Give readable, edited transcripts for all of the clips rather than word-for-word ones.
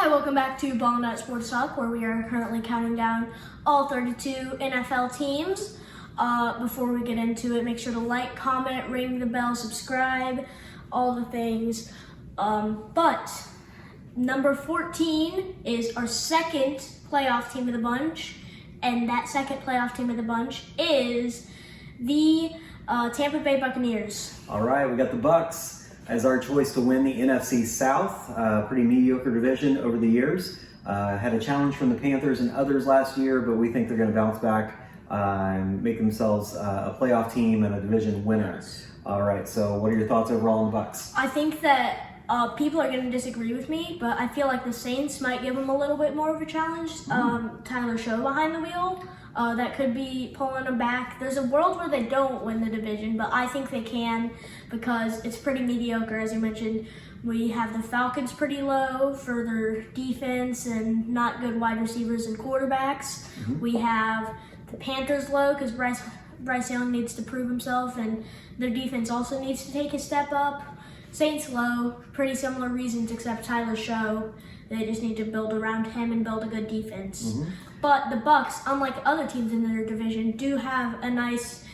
Hi, welcome back to Ball Nut Sports Talk, where we are currently counting down all 32 NFL teams. Before we get into it, make sure to like, comment, ring the bell, subscribe, all the things. But number 14 is our second playoff team of the bunch, and that second playoff team of the bunch is the Tampa Bay Buccaneers. All right, we got the Bucs as our choice to win the NFC South. Pretty mediocre division over the years. Had a challenge from the Panthers and others last year, but we think they're going to bounce back and make themselves a playoff team and a division winner. All right, so what are your thoughts overall on the Bucs? I think that people are going to disagree with me, but I feel like the Saints might give them a little bit more of a challenge. Tyler Show behind the wheel. That could be pulling them back. There's a world where they don't win the division, but I think they can because it's pretty mediocre. As you mentioned, we have the Falcons pretty low for their defense and not good wide receivers and quarterbacks. We have the Panthers low because Bryce Young needs to prove himself, and their defense also needs to take a step up. Saints low, pretty similar reasons except Tyler Show. They just need to build around him and build a good defense. But the Bucs, unlike other teams in their division, do have a nice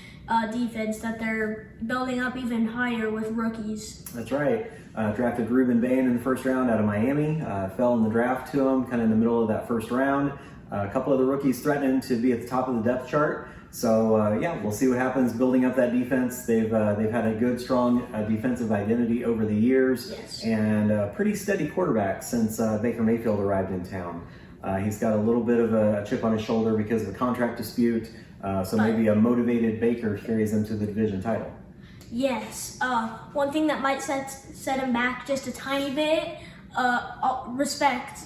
defense that they're building up even higher with rookies. That's right. Drafted Reuben Bain in the first round out of Miami. Fell in the draft to him, kind of in the middle of that first round. A couple of the rookies threatening to be at the top of the depth chart. So yeah, we'll see what happens building up that defense. They've had a good, strong defensive identity over the years, and a pretty steady quarterback since Baker Mayfield arrived in town. He's got a little bit of a chip on his shoulder because of a contract dispute, so maybe a motivated Baker carries him to the division title. Yes. One thing that might set him back just a tiny bit, respect,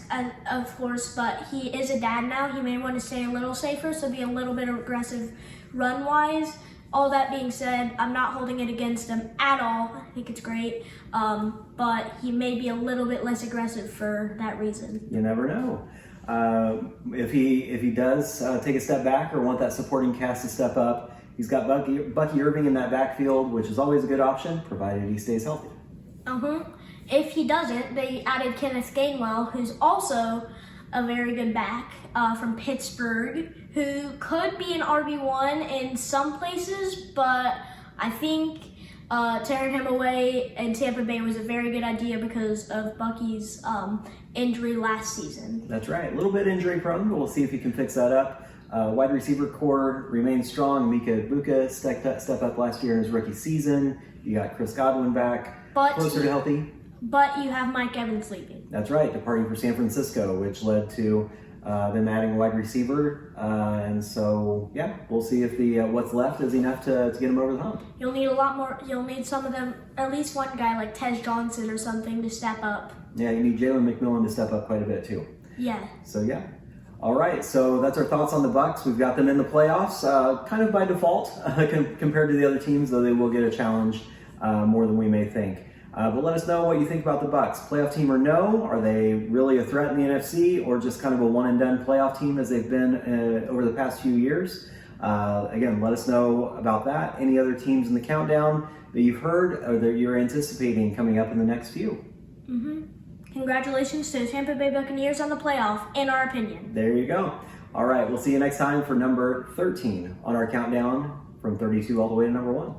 of course, but he is a dad now. He may want to stay a little safer, so be a little bit aggressive run-wise. All that being said, I'm not holding it against him at all. I think it's great, but he may be a little bit less aggressive for that reason. You never know. If he does take a step back or want that supporting cast to step up, he's got Bucky Irving in that backfield, which is always a good option, provided he stays healthy. If he doesn't, they added Kenneth Gainwell, who's also a very good back from Pittsburgh, who could be an RB1 in some places, but I think tearing him away in Tampa Bay was a very good idea because of Bucky's injury last season. That's right. A little bit injury prone, but we'll see if he can fix that up. Wide receiver core remains strong. Mika Ibuka stepped up last year in his rookie season. You got Chris Godwin back, closer to healthy. But you have Mike Evans leaving. That's right, departing for San Francisco, which led to them adding a wide receiver. And so, yeah, we'll see if the what's left is enough to get him over the hump. You'll need a lot more. You'll need some of them, at least one guy like Tej Johnson or something to step up. Yeah, you need Jalen McMillan to step up quite a bit too. Yeah. So, yeah. All right, so that's our thoughts on the Bucs. We've got them in the playoffs, kind of by default compared to the other teams, though they will get a challenge more than we may think. But let us know what you think about the Bucs. Playoff team or no? Are they really a threat in the NFC, or just kind of a one-and-done playoff team as they've been over the past few years? Again, let us know about that. Any other teams in the countdown that you've heard or that you're anticipating coming up in the next few? Congratulations to the Tampa Bay Buccaneers on the playoff, in our opinion. There you go. All right, we'll see you next time for number 13 on our countdown from 32 all the way to number 1.